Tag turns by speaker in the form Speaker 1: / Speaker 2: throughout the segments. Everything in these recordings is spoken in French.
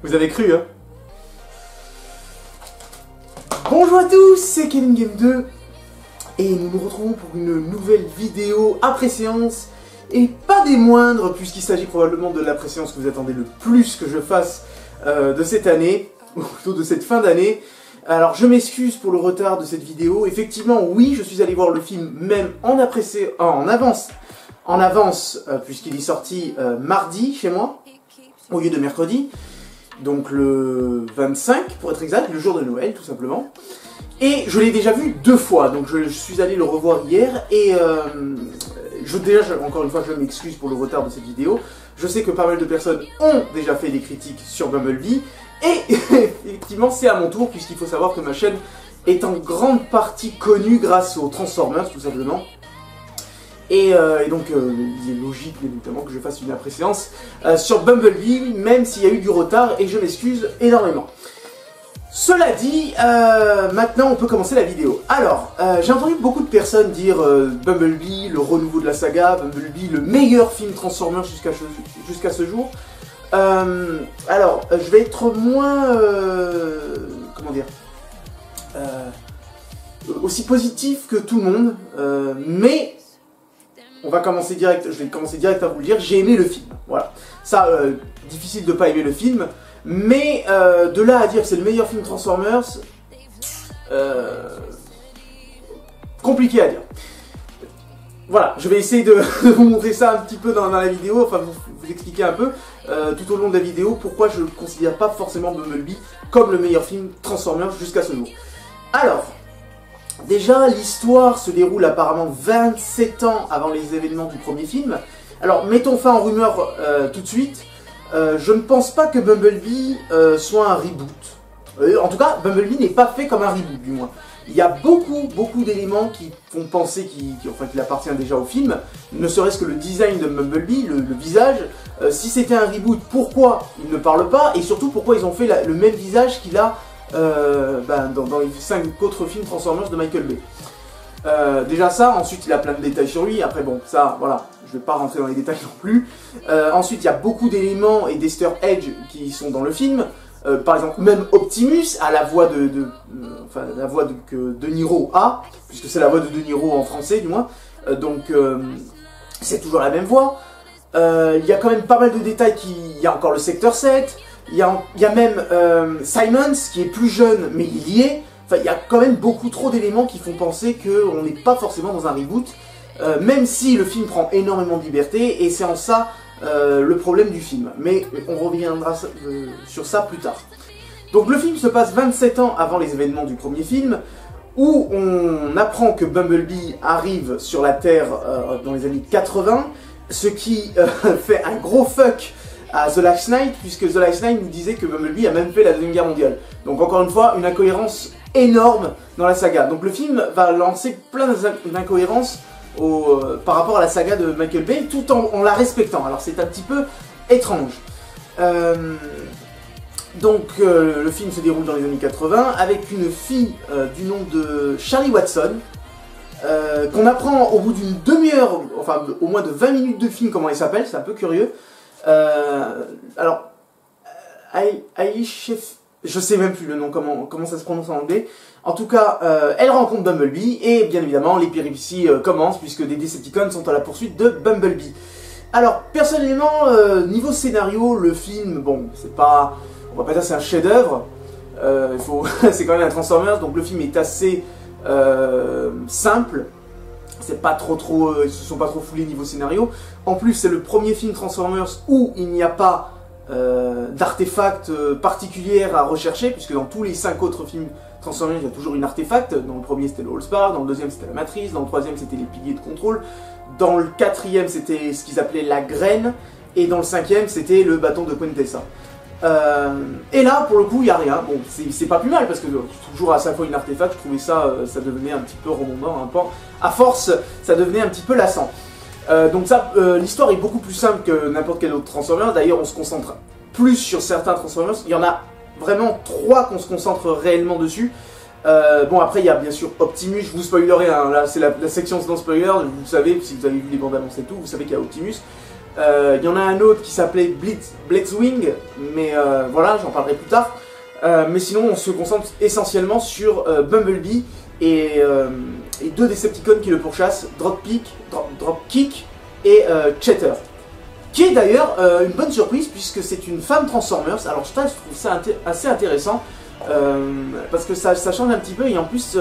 Speaker 1: Vous avez cru, hein? Bonjour à tous, c'est Kevin Game 2 et nous nous retrouvons pour une nouvelle vidéo après-séance et pas des moindres puisqu'il s'agit probablement de l'après-séance que vous attendez le plus que je fasse de cette année, ou plutôt de cette fin d'année. Alors je m'excuse pour le retard de cette vidéo, effectivement oui je suis allé voir le film même en avance puisqu'il est sorti mardi chez moi au lieu de mercredi. Donc le 25 pour être exact, le jour de Noël tout simplement. Et je l'ai déjà vu 2 fois, donc je suis allé le revoir hier et encore une fois je m'excuse pour le retard de cette vidéo. Je sais que pas mal de personnes ont déjà fait des critiques sur Bumblebee et effectivement c'est à mon tour puisqu'il faut savoir que ma chaîne est en grande partie connue grâce aux Transformers tout simplement. Et donc il est logique évidemment que je fasse une après-séance sur Bumblebee, même s'il y a eu du retard et je m'excuse énormément. Cela dit, maintenant on peut commencer la vidéo. Alors, j'ai entendu beaucoup de personnes dire Bumblebee, le renouveau de la saga, Bumblebee, le meilleur film Transformers jusqu'à ce jour. Alors, je vais être moins... comment dire aussi positif que tout le monde, mais... je vais commencer direct à vous le dire, j'ai aimé le film, voilà. Ça, difficile de pas aimer le film, mais de là à dire que c'est le meilleur film Transformers, compliqué à dire. Voilà, je vais essayer de vous montrer ça un petit peu dans la vidéo, enfin vous expliquer un peu tout au long de la vidéo pourquoi je ne considère pas forcément Bumblebee comme le meilleur film Transformers jusqu'à ce jour. Alors... déjà, l'histoire se déroule apparemment 27 ans avant les événements du premier film. Alors, mettons fin en rumeur tout de suite. Je ne pense pas que Bumblebee soit un reboot. En tout cas, Bumblebee n'est pas fait comme un reboot, du moins. Il y a beaucoup d'éléments qui font penser qu'il appartient déjà au film. Ne serait-ce que le design de Bumblebee, le visage. Si c'était un reboot, pourquoi il ne parle pas? Et surtout, pourquoi ils ont fait le même visage qu'il a dans les 5 autres films Transformers de Michael Bay. Déjà ça, ensuite il a plein de détails sur lui, après bon, ça, voilà, je vais pas rentrer dans les détails non plus. Ensuite il y a beaucoup d'éléments et d'Easter eggs qui sont dans le film. Par exemple, même Optimus a la voix que De Niro a, puisque c'est la voix de De Niro en français du moins, donc c'est toujours la même voix. Il y a quand même pas mal de détails il y a encore le secteur 7. Il y a même Simons qui est plus jeune mais il y est. Enfin, il y a quand même beaucoup trop d'éléments qui font penser qu'on n'est pas forcément dans un reboot. Même si le film prend énormément de liberté et c'est en ça le problème du film. Mais on reviendra sur ça plus tard. Donc le film se passe 27 ans avant les événements du premier film où on apprend que Bumblebee arrive sur la Terre dans les années 80. Ce qui fait un gros fuck à The Last Knight, puisque The Last Knight nous disait que Bumblebee a même fait la Deuxième Guerre mondiale. Donc encore une fois, une incohérence énorme dans la saga. Donc le film va lancer plein d'incohérences par rapport à la saga de Michael Bay, tout en la respectant. Alors c'est un petit peu étrange. Donc le film se déroule dans les années 80, avec une fille du nom de Charlie Watson, qu'on apprend au bout d'une demi-heure, enfin au moins de 20 minutes de film comment elle s'appelle, c'est un peu curieux. Alors, je sais même plus le nom, comment ça se prononce en anglais. En tout cas, elle rencontre Bumblebee et bien évidemment les péripéties commencent puisque des Decepticons sont à la poursuite de Bumblebee. Alors, personnellement, niveau scénario, le film, bon, c'est pas, on va pas dire c'est un chef-d'œuvre. C'est quand même un Transformers, donc le film est assez simple. C'est pas ils se sont pas trop foulés niveau scénario. En plus, c'est le premier film Transformers où il n'y a pas d'artefacts particulières à rechercher, puisque dans tous les 5 autres films Transformers, il y a toujours une artefact. Dans le premier, c'était le All-Star, dans le deuxième, c'était la Matrice, dans le troisième, c'était les piliers de contrôle, dans le quatrième, c'était ce qu'ils appelaient la graine, et dans le cinquième, c'était le bâton de Quintessa. Et là, pour le coup, il n'y a rien. Bon, c'est pas plus mal, parce que toujours à chaque fois une artefact, je trouvais ça, ça devenait un petit peu redondant, un peu. À force, ça devenait un petit peu lassant. Donc ça, l'histoire est beaucoup plus simple que n'importe quel autre Transformers. D'ailleurs, on se concentre plus sur certains Transformers. Il y en a vraiment 3 qu'on se concentre réellement dessus. Bon, après, il y a bien sûr Optimus. Je vous spoilerai, hein, là, c'est la section non spoiler. Vous savez, si vous avez vu les bandes annonces et tout, vous savez qu'il y a Optimus. Il y en a un autre qui s'appelait Blitzwing, mais voilà, j'en parlerai plus tard. Mais sinon, on se concentre essentiellement sur Bumblebee et 2 Decepticons qui le pourchassent, Dropkick et Cheetah. Qui est d'ailleurs une bonne surprise puisque c'est une femme Transformers. Alors je trouve ça assez intéressant parce que ça change un petit peu et en plus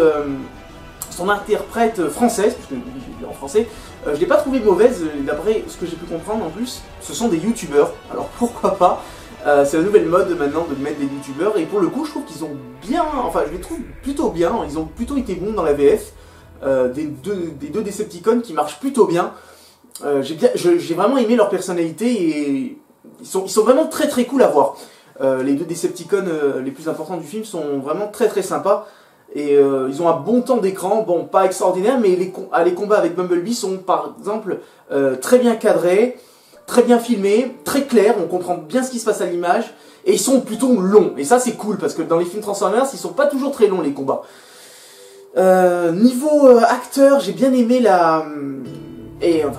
Speaker 1: son interprète française, puisque il est en français, je ne l'ai pas trouvée mauvaise d'après ce que j'ai pu comprendre en plus. Ce sont des youtubeurs, alors pourquoi pas. C'est la nouvelle mode maintenant de mettre des youtubeurs et pour le coup je trouve qu'ils ont bien, enfin je les trouve plutôt bien, ils ont plutôt été bons dans la VF, des deux Decepticons qui marchent plutôt bien. J'ai vraiment aimé leur personnalité et ils sont vraiment très très cool à voir. Les 2 Decepticons les plus importants du film sont vraiment très très sympas et ils ont un bon temps d'écran, bon pas extraordinaire mais les combats avec Bumblebee sont par exemple très bien cadrés, très bien filmés, très clairs, on comprend bien ce qui se passe à l'image et ils sont plutôt longs et ça c'est cool parce que dans les films Transformers ils sont pas toujours très longs les combats. Niveau acteur, j'ai bien aimé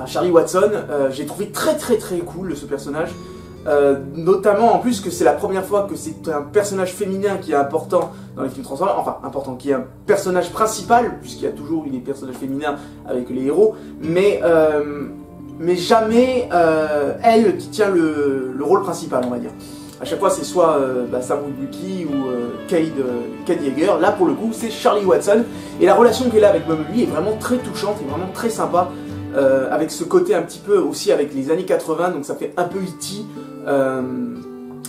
Speaker 1: Charlie Watson, j'ai trouvé très cool ce personnage, notamment en plus que c'est la première fois que c'est un personnage féminin qui est important dans les films Transformers, enfin important, qui est un personnage principal, puisqu'il y a toujours eu des personnages féminins avec les héros, mais jamais elle qui tient le rôle principal, on va dire. À chaque fois c'est soit Sam Witwicky ou Cade Yeager, là pour le coup c'est Charlie Watson, et la relation qu'elle a avec Bumblebee est vraiment très touchante et vraiment très sympa. Avec ce côté un petit peu aussi avec les années 80, donc ça fait un peu E.T.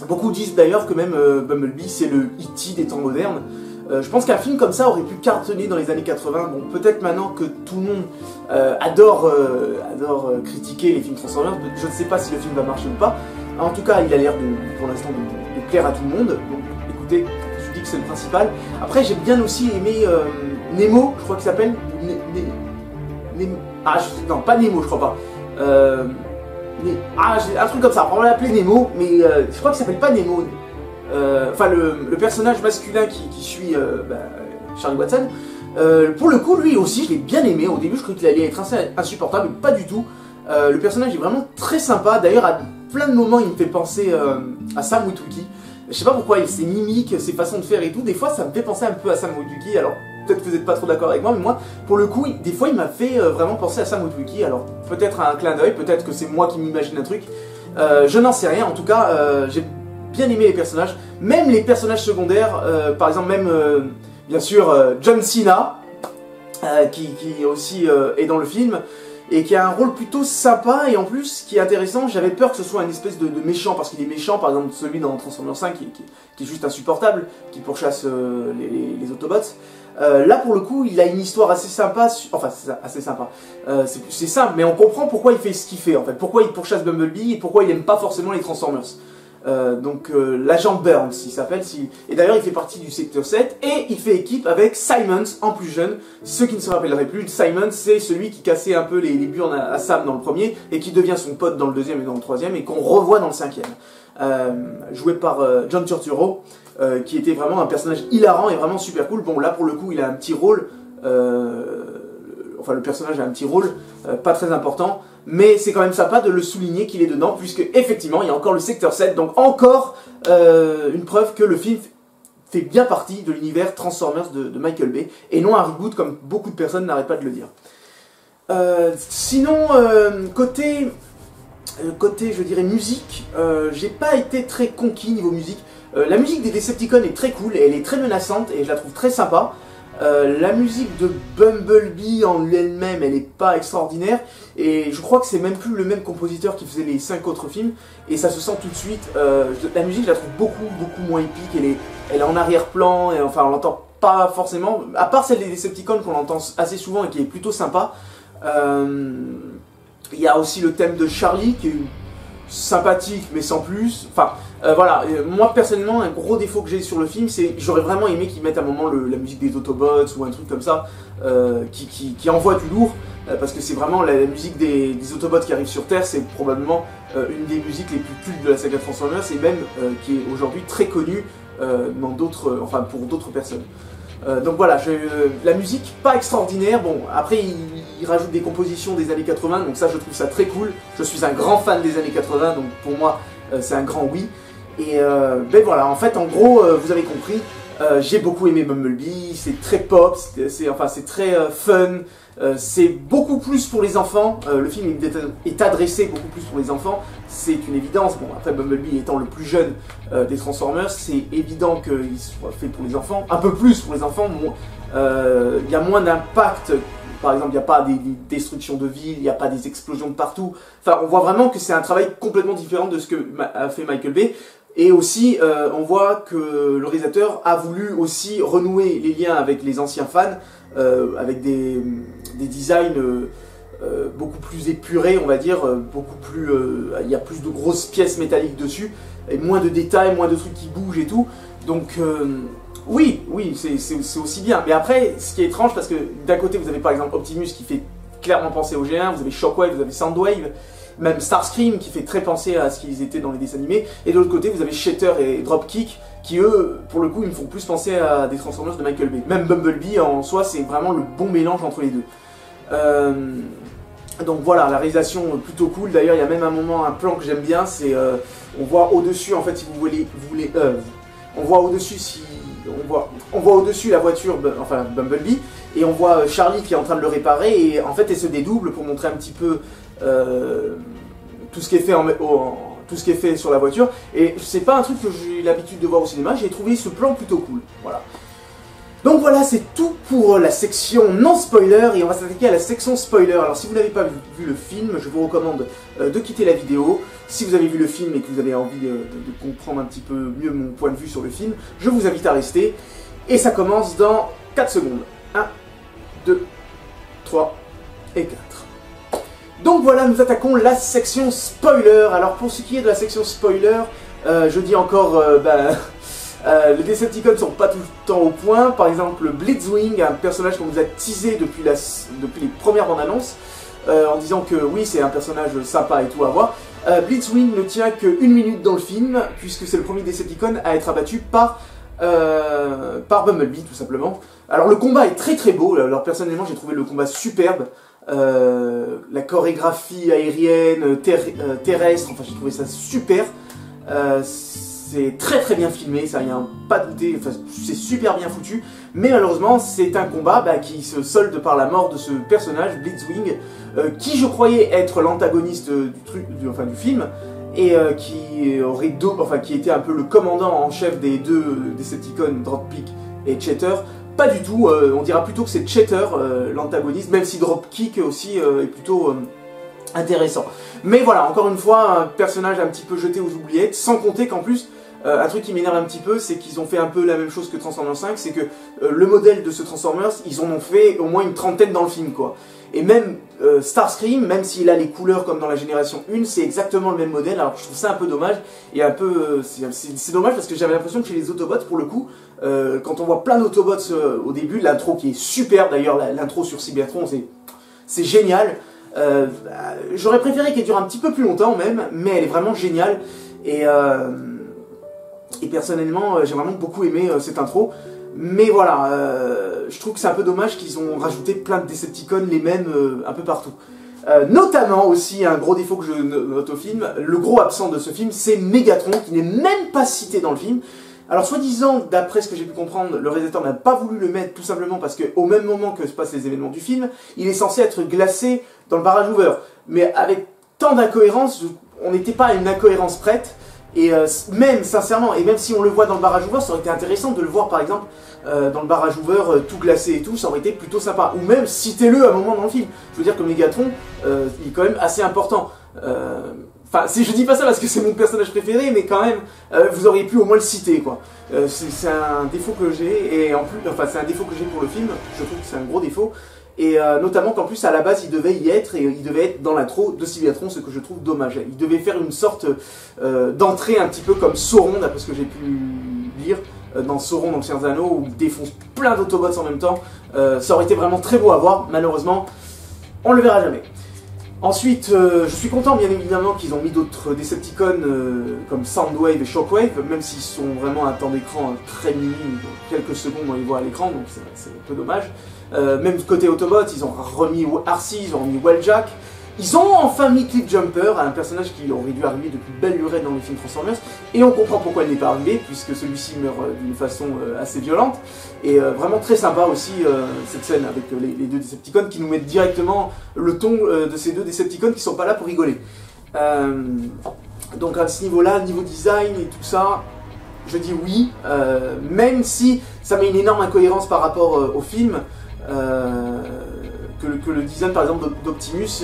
Speaker 1: Beaucoup disent d'ailleurs que même Bumblebee c'est le E.T. des temps modernes. Je pense qu'un film comme ça aurait pu cartonner dans les années 80. Bon, peut-être maintenant que tout le monde adore critiquer les films Transformers, je ne sais pas si le film va marcher ou pas. En tout cas, il a l'air pour l'instant de plaire à tout le monde. Donc écoutez, je dis que c'est le principal. Après, j'ai bien aussi aimé Nemo, je crois qu'il s'appelle. Non, pas Nemo, je crois pas. Un truc comme ça, on va l'appeler Nemo, mais je crois qu'il s'appelle pas Nemo. Enfin, le personnage masculin qui suit Charlie Watson, pour le coup, lui aussi, je l'ai bien aimé. Au début, je croyais qu'il allait être assez insupportable, mais pas du tout. Le personnage est vraiment très sympa. D'ailleurs, à plein de moments, il me fait penser à Sam Witwicky. Je sais pas pourquoi, ses mimiques, ses façons de faire et tout, des fois, ça me fait penser un peu à Sam Witwicky. Alors, peut-être que vous n'êtes pas trop d'accord avec moi, mais moi, pour le coup, des fois, il m'a fait vraiment penser à Sam Witwicky. Alors, peut-être un clin d'œil, peut-être que c'est moi qui m'imagine un truc. Je n'en sais rien. En tout cas, j'ai bien aimé les personnages. Même les personnages secondaires, par exemple, même, bien sûr, John Cena, qui aussi est dans le film, et qui a un rôle plutôt sympa, et en plus, ce qui est intéressant, j'avais peur que ce soit une espèce de méchant, parce qu'il est méchant, par exemple, celui dans Transformers 5, qui est juste insupportable, qui pourchasse les Autobots. Là pour le coup il a une histoire assez sympa, enfin assez sympa, c'est simple mais on comprend pourquoi il fait ce qu'il fait en fait, pourquoi il pourchasse Bumblebee et pourquoi il aime pas forcément les Transformers. L'agent Burns il s'appelle, et d'ailleurs il fait partie du secteur 7 et il fait équipe avec Simons en plus jeune. Ceux qui ne se rappelleraient plus, Simons c'est celui qui cassait un peu les burnes à Sam dans le premier et qui devient son pote dans le deuxième et dans le troisième et qu'on revoit dans le cinquième, joué par John Turturro. Qui était vraiment un personnage hilarant et vraiment super cool. Bon là pour le coup il a un petit rôle, enfin le personnage a un petit rôle, pas très important, mais c'est quand même sympa de le souligner qu'il est dedans, puisque effectivement il y a encore le secteur 7, donc encore une preuve que le film fait bien partie de l'univers Transformers de Michael Bay, et non un reboot comme beaucoup de personnes n'arrêtent pas de le dire. Sinon, côté je dirais musique, j'ai pas été très conquis niveau musique. La musique des Decepticons est très cool, elle est très menaçante et je la trouve très sympa. La musique de Bumblebee en elle-même, elle est pas extraordinaire. Et je crois que c'est même plus le même compositeur qui faisait les 5 autres films. Et ça se sent tout de suite. La musique, je la trouve beaucoup moins épique. Elle est en arrière-plan, et enfin on l'entend pas forcément. À part celle des Decepticons qu'on entend assez souvent et qui est plutôt sympa. Il y a aussi le thème de Charlie qui est sympathique mais sans plus. Enfin voilà, moi personnellement un gros défaut que j'ai sur le film, c'est j'aurais vraiment aimé qu'ils mettent à un moment la musique des Autobots ou un truc comme ça qui envoie du lourd, parce que c'est vraiment la musique des Autobots qui arrivent sur Terre, c'est probablement une des musiques les plus cultes de la saga Transformers et même qui est aujourd'hui très connue dans d'autres, enfin pour d'autres personnes. Donc voilà, la musique pas extraordinaire, bon après il rajoute des compositions des années 80, donc ça je trouve ça très cool. Je suis un grand fan des années 80, donc pour moi c'est un grand oui. Et ben voilà, en fait en gros vous avez compris, j'ai beaucoup aimé Bumblebee, c'est très pop, c'est très fun, c'est beaucoup plus pour les enfants, le film est adressé beaucoup plus pour les enfants, c'est une évidence. Bon après Bumblebee étant le plus jeune des Transformers, c'est évident qu'il soit fait pour les enfants, un peu plus pour les enfants, il y a moins d'impact. Par exemple, il n'y a pas des destructions de villes, il n'y a pas des explosions de partout. Enfin, on voit vraiment que c'est un travail complètement différent de ce que a fait Michael Bay. Et aussi, on voit que le réalisateur a voulu aussi renouer les liens avec les anciens fans, avec des designs beaucoup plus épurés, on va dire, il y a plus de grosses pièces métalliques dessus, et moins de détails, moins de trucs qui bougent et tout. Donc, oui, c'est aussi bien. Mais après, ce qui est étrange, parce que d'un côté, vous avez par exemple Optimus qui fait clairement penser au G1, vous avez Shockwave, vous avez Soundwave, même Starscream qui fait très penser à ce qu'ils étaient dans les dessins animés, et de l'autre côté vous avez Shatter et Dropkick qui eux, pour le coup, ils me font plus penser à des Transformers de Michael Bay. Même Bumblebee en soi, c'est vraiment le bon mélange entre les deux. Donc voilà, la réalisation plutôt cool. D'ailleurs, il y a même un moment, un plan que j'aime bien, c'est on voit au-dessus, en fait, si vous voulez, on voit au-dessus on voit au-dessus la voiture, enfin Bumblebee, et on voit Charlie qui est en train de le réparer, et en fait elle se dédouble pour montrer un petit peu tout ce qui est fait sur la voiture. Et c'est pas un truc que j'ai l'habitude de voir au cinéma, j'ai trouvé ce plan plutôt cool. Voilà. Donc voilà, c'est tout pour la section non spoiler, et on va s'attaquer à la section spoiler. Alors si vous n'avez pas vu le film, je vous recommande de quitter la vidéo. Si vous avez vu le film et que vous avez envie de comprendre un petit peu mieux mon point de vue sur le film, je vous invite à rester. Et ça commence dans 4 secondes. 1, 2, 3 et 4. Donc voilà, nous attaquons la section spoiler. Alors pour ce qui est de la section spoiler, je dis encore, les Decepticons ne sont pas tout le temps au point. Par exemple, Blitzwing, un personnage qu'on vous a teasé depuis les premières bandes annonces, en disant que oui, c'est un personnage sympa et tout à voir. Blitzwing ne tient que 1 minute dans le film, puisque c'est le premier Decepticon à être abattu par Bumblebee, tout simplement. Alors le combat est très très beau. Alors personnellement, j'ai trouvé le combat superbe. La chorégraphie aérienne, terrestre, enfin j'ai trouvé ça super. C'est très très bien filmé, ça y a pas douté, enfin, c'est super bien foutu. Mais malheureusement, c'est un combat qui se solde par la mort de ce personnage, Blitzwing, qui je croyais être l'antagoniste du film, et qui était un peu le commandant en chef des deux Decepticons, Dropkick et Shatter. Pas du tout, on dira plutôt que c'est Shatter l'antagoniste, même si Dropkick aussi est plutôt intéressant. Mais voilà, encore une fois, un personnage un petit peu jeté aux oubliettes, sans compter qu'en plus, un truc qui m'énerve un petit peu, c'est qu'ils ont fait un peu la même chose que Transformers 5, c'est que le modèle de ce Transformers, ils en ont fait au moins une trentaine dans le film, quoi. Et même Starscream, même s'il a les couleurs comme dans la génération 1, c'est exactement le même modèle. Alors je trouve ça un peu dommage, et un peu c'est dommage parce que j'avais l'impression que chez les Autobots, pour le coup, quand on voit plein d'Autobots au début, l'intro qui est super, d'ailleurs l'intro sur Cybertron, c'est génial. J'aurais préféré qu'elle dure un petit peu plus longtemps même, mais elle est vraiment géniale, et personnellement j'ai vraiment beaucoup aimé cette intro. Mais voilà, je trouve que c'est un peu dommage qu'ils ont rajouté plein de Decepticons, les mêmes, un peu partout. Notamment aussi, un gros défaut que je note au film, le gros absent de ce film, c'est Megatron, qui n'est même pas cité dans le film. Alors soi-disant, d'après ce que j'ai pu comprendre, le réalisateur n'a pas voulu le mettre tout simplement parce qu'au même moment que se passent les événements du film, il est censé être glacé dans le barrage Hoover. Mais avec tant d'incohérences, on n'était pas à une incohérence prête. Et même sincèrement, et même si on le voit dans le barrage Hoover, ça aurait été intéressant de le voir par exemple dans le barrage Hoover tout glacé et tout, ça aurait été plutôt sympa. Ou même citez-le à un moment dans le film. Je veux dire que Megatron, il est quand même assez important. Enfin, je dis pas ça parce que c'est mon personnage préféré, mais quand même, vous auriez pu au moins le citer, quoi. C'est un défaut que j'ai, et en plus, enfin c'est un défaut que j'ai pour le film, je trouve que c'est un gros défaut. Et notamment qu'en plus à la base il devait y être, et il devait être dans l'intro de Cybertron, ce que je trouve dommage. Il devait faire une sorte d'entrée un petit peu comme Sauron, d'après ce que j'ai pu lire, dans Sauron dans le Seigneur des Anneaux, où il défonce plein d'Autobots en même temps. Ça aurait été vraiment très beau à voir, malheureusement, on le verra jamais. Ensuite, je suis content bien évidemment qu'ils ont mis d'autres Decepticons comme Soundwave et Shockwave, même s'ils sont vraiment à un temps d'écran très minime, quelques secondes on les voit à l'écran, donc c'est un peu dommage. Même côté Autobot, ils ont remis Arcee, ils ont remis Wheeljack. Ils ont enfin mis Cliffjumper, un personnage qui aurait dû arriver depuis belle lurette dans les films Transformers, et on comprend pourquoi il n'est pas arrivé, puisque celui-ci meurt d'une façon assez violente, et vraiment très sympa aussi cette scène avec les deux Decepticons qui nous mettent directement le ton de ces deux Decepticons qui sont pas là pour rigoler. Donc à ce niveau-là, niveau design et tout ça, je dis oui, même si ça met une énorme incohérence par rapport au film. Que le design par exemple d'Optimus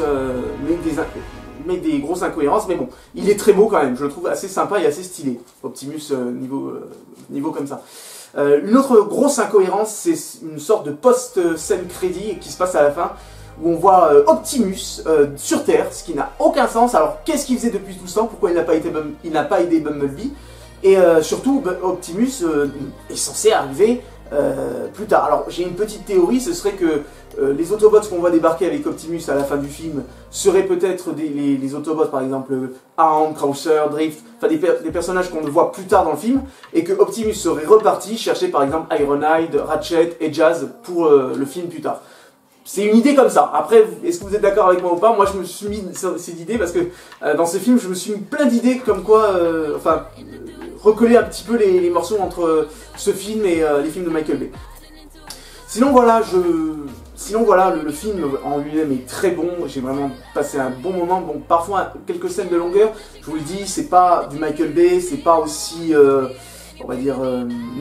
Speaker 1: met des grosses incohérences, mais bon, il est très beau quand même, je le trouve assez sympa et assez stylé, Optimus niveau comme ça. Une autre grosse incohérence, c'est une sorte de post-scène crédit qui se passe à la fin, où on voit Optimus sur Terre, ce qui n'a aucun sens. Alors qu'est-ce qu'il faisait depuis tout ce temps, pourquoi il n'a pas aidé Bumblebee, et surtout Optimus est censé arriver plus tard. Alors j'ai une petite théorie, ce serait que les Autobots qu'on voit débarquer avec Optimus à la fin du film seraient peut-être les Autobots par exemple Hound, Krauser, Drift, enfin des personnages qu'on voit plus tard dans le film, et que Optimus serait reparti chercher par exemple Ironhide, Ratchet et Jazz pour le film plus tard. C'est une idée comme ça. Après, est-ce que vous êtes d'accord avec moi ou pas? Moi je me suis mis cette idée parce que dans ce film je me suis mis plein d'idées comme quoi, recoller un petit peu les morceaux entre ce film et les films de Michael Bay. Sinon voilà, le film en lui-même est très bon, j'ai vraiment passé un bon moment. Bon, parfois quelques scènes de longueur, je vous le dis, c'est pas du Michael Bay, c'est pas aussi, on va dire,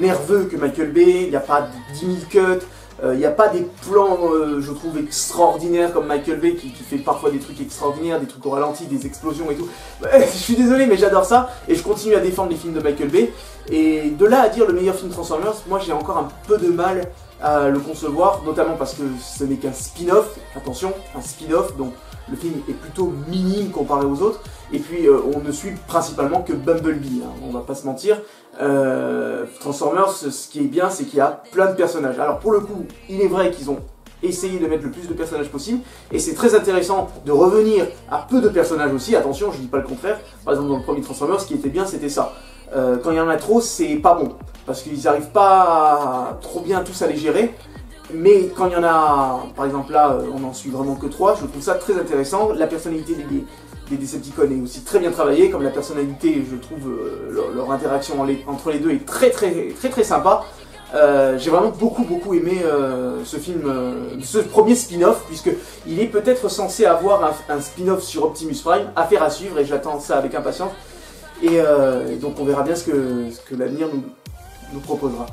Speaker 1: nerveux que Michael Bay, il n'y a pas 10 000 cuts, il n'y a pas des plans, je trouve, extraordinaires comme Michael Bay qui fait parfois des trucs extraordinaires, des trucs au ralenti, des explosions et tout. Je suis désolé mais j'adore ça et je continue à défendre les films de Michael Bay. Et de là à dire le meilleur film Transformers, moi j'ai encore un peu de mal à le concevoir, notamment parce que ce n'est qu'un spin-off, attention, un spin-off, donc le film est plutôt minime comparé aux autres, et puis on ne suit principalement que Bumblebee, hein, on va pas se mentir. Transformers, ce qui est bien, c'est qu'il y a plein de personnages. Alors pour le coup, il est vrai qu'ils ont essayé de mettre le plus de personnages possible, et c'est très intéressant de revenir à peu de personnages aussi, attention, je dis pas le contraire. Par exemple dans le premier Transformers, ce qui était bien, c'était ça. Quand il y en a trop, c'est pas bon, parce qu'ils n'arrivent pas trop bien tous à les gérer. Mais quand il y en a, par exemple là, on en suit vraiment que 3, je trouve ça très intéressant. La personnalité des Decepticons est aussi très bien travaillée, comme la personnalité, je trouve, leur interaction entre les deux est très sympa. J'ai vraiment beaucoup aimé ce film, ce premier spin-off, puisqu'il est peut-être censé avoir un spin-off sur Optimus Prime, affaire à suivre, et j'attends ça avec impatience. Et donc on verra bien ce que l'avenir nous proposera.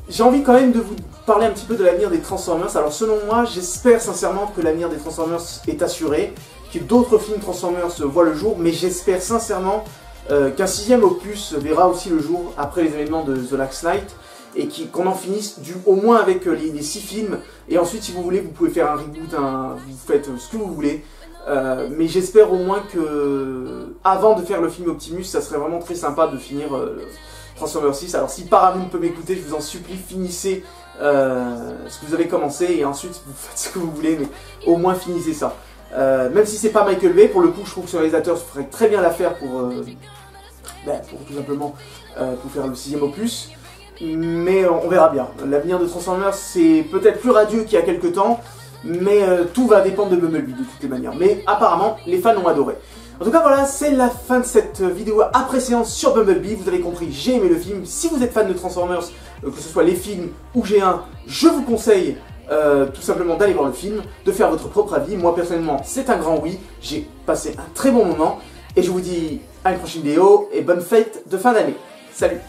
Speaker 1: J'ai envie quand même de vous parler un petit peu de l'avenir des Transformers. Alors selon moi, j'espère sincèrement que l'avenir des Transformers est assuré, que d'autres films Transformers voient le jour, mais j'espère sincèrement qu'un 6e opus verra aussi le jour après les événements de The Last Knight, et qu'on en finisse au moins avec les 6 films, et ensuite si vous voulez vous pouvez faire un reboot, vous faites ce que vous voulez. Mais j'espère au moins que, avant de faire le film Optimus, ça serait vraiment très sympa de finir Transformers 6. Alors si Paramount peut m'écouter, je vous en supplie, finissez ce que vous avez commencé et ensuite vous faites ce que vous voulez, mais au moins finissez ça. Même si c'est pas Michael Bay, pour le coup je trouve que ce réalisateur ferait très bien l'affaire pour tout simplement pour faire le 6e opus. Mais on verra bien. L'avenir de Transformers c'est peut-être plus radieux qu'il y a quelques temps, mais tout va dépendre de Bumblebee de toutes les manières. Mais apparemment, les fans ont adoré. En tout cas, voilà, c'est la fin de cette vidéo après séance sur Bumblebee. Vous avez compris, j'ai aimé le film. Si vous êtes fan de Transformers, que ce soit les films ou G1, je vous conseille tout simplement d'aller voir le film, de faire votre propre avis. Moi, personnellement, c'est un grand oui. J'ai passé un très bon moment. Et je vous dis à une prochaine vidéo et bonne fête de fin d'année. Salut!